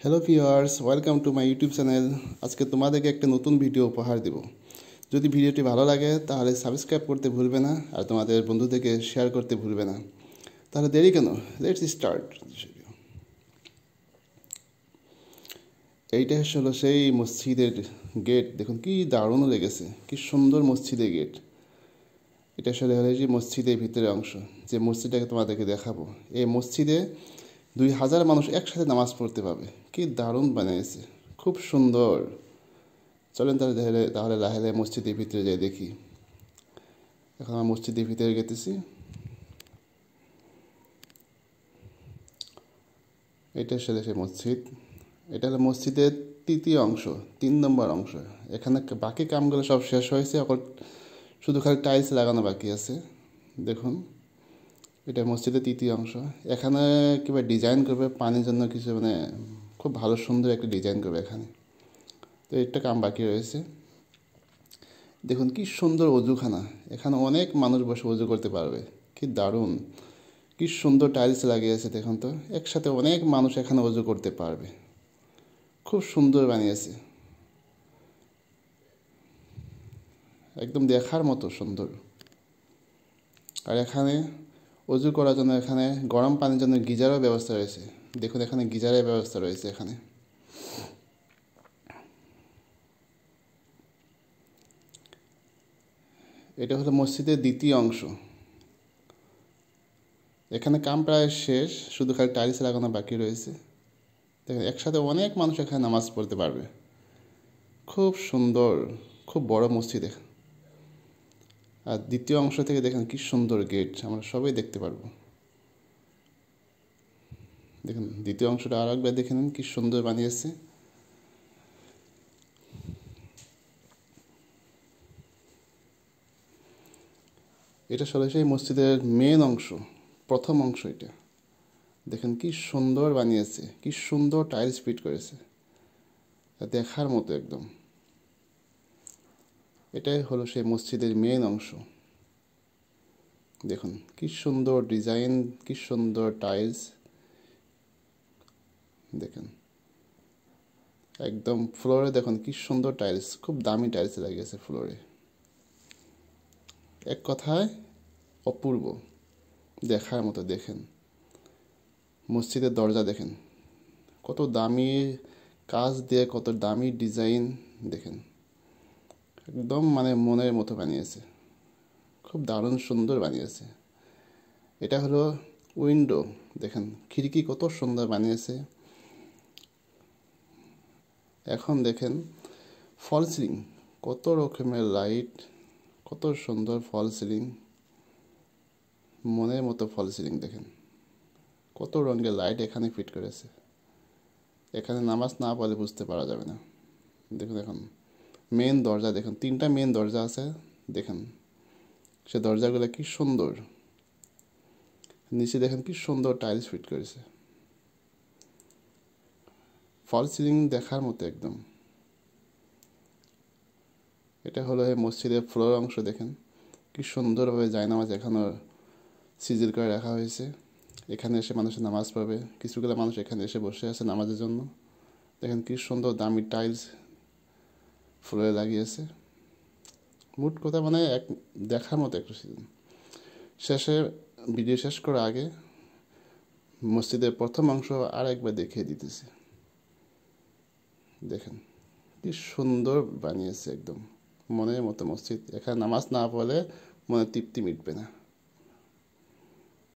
Hello viewers, welcome to my YouTube channel. আজকে তোমাদেরকে একটা নতুন ভিডিও উপহার দেব। যদি ভিডিওটি ভালো লাগে তাহলে সাবস্ক্রাইব করতে ভুলবে না, আর তোমাদের বন্ধুদেরকে শেয়ার করতে ভুলবে না। তাহলে দেরি কেন, লেটস স্টার্ট। এইটা হলো সেই মসজিদের গেট। দেখুন কি দারুণ লেগেছে, কি সুন্দর মসজিদের গেট। এটা আসলে হলো যে মসজিদের ভিতরের অংশ, যে মসজিদটাকে তোমাদেরকে দেখাবো। এই মসজিদে 2000 মানুষ একসাথে নামাজ পড়তে পাবে। কি দারুণ বানিয়েছে, খুব সুন্দর। চলেন তাহলে লাহে মসজিদের ভিতরে যাই দেখি। এখন আমরা মসজিদের ভিতরে গেতেছি। এটা আসলে সেই মসজিদ। এটা হলো মসজিদের তৃতীয় অংশ, 3 নম্বর অংশ। এখানে বাকি কামগুলো সব শেষ হয়েছে, এখন শুধু খালি টাইলস লাগানো বাকি আছে। দেখুন, এটা মসজিদের তৃতীয় অংশ। এখানে কিংবা ডিজাইন করবে পানির জন্য কিছু, খুব ভালো সুন্দর একটা ডিজাইন করবে এখানে। তো একটা কাম বাকি রয়েছে। দেখুন কি সুন্দর অজুখানা, এখানে অনেক মানুষ বসে অজু করতে পারবে। কি দারুণ, কি সুন্দর টাইলস লাগিয়েছে। দেখুন তো, একসাথে অনেক মানুষ এখানে অজু করতে পারবে। খুব সুন্দর বানিয়েছে, একদম দেখার মতো সুন্দর। আর এখানে অজু করার জন্য এখানে গরম পানির জন্য গিজারও ব্যবস্থা রয়েছে। দেখুন, এখানে গিজারের ব্যবস্থা রয়েছে এখানে। এটা হলো মসজিদের দ্বিতীয় অংশ। এখানে কাম প্রায় শেষ, শুধু খালি টাইলস লাগানো বাকি রয়েছে। দেখেন, একসাথে অনেক মানুষ এখানে নামাজ পড়তে পারবে। খুব সুন্দর, খুব বড় মসজিদ। আর দ্বিতীয় অংশ থেকে দেখেন কি সুন্দর গেট, আমরা সবাই দেখতে পারবো। দেখুন দ্বিতীয় অংশটা আর একবার দেখে নিন, কি সুন্দর বানিয়েছে। এটা আসলে সেই মসজিদের মেন অংশ, প্রথম অংশ এটা। দেখেন কি সুন্দর বানিয়েছে, কি সুন্দর টাইলস ফিট করেছে, দেখার মতো একদম। এটাই হলো সেই মসজিদের মেন অংশ। দেখুন কি সুন্দর ডিজাইন, কি সুন্দর টাইলস। দেখেন একদম ফ্লোরে দেখুন কি সুন্দর টাইলস, খুব দামি টাইলস লাগিয়েছে ফ্লোরে। এক কথায় অপূর্ব, দেখার মতো। দেখেন মসজিদের দরজা দেখেন, কত দামি কাজ দিয়ে, কত দামি ডিজাইন। দেখেন একদম মনের মতো বানিয়েছে, খুব দারুণ সুন্দর বানিয়েছে। এটা হলো উইন্ডো। দেখেন খিড়কি কত সুন্দর বানিয়েছে। এখন দেখেন ফল সিলিং, কত রকমের লাইট, কত সুন্দর ফল সিলিং, মনের মতো ফল সিলিং। দেখেন কত রঙের লাইট এখানে ফিট করেছে। এখানে নামাজ না পড়লে বুঝতে পারা যাবে না। দেখুন এখন মেন দরজা, দেখুন 3টা মেন দরজা আছে। দেখেন সে দরজাগুলো কি সুন্দর। নিচে দেখেন কি সুন্দর টাইলস ফিট করেছে। ফল সিলিং দেখার মতো একদম। এটা হলো এই মসজিদের ফ্লোর অংশ। দেখেন কি সুন্দরভাবে জায়নামাজ এখানে সিজিল করে রাখা হয়েছে। এখানে এসে মানুষের নামাজ পড়বে। কিছুগুলো মানুষ এখানে এসে বসে আছে নামাজের জন্য। দেখেন কি সুন্দর দামি টাইলস ফ্লোরে লাগিয়েছে। মোট কথা এক দেখার মতো একটা সিজন। শেষে ভিডিও শেষ করার আগে মসজিদের প্রথম অংশ আর একবার দেখিয়ে দিতেছি। দেখেন কি সুন্দর বানিয়েছে, একদম মনের মতো মসজিদ। এখানে নামাজ না পড়লে মনে তৃপ্তি মিটবে না।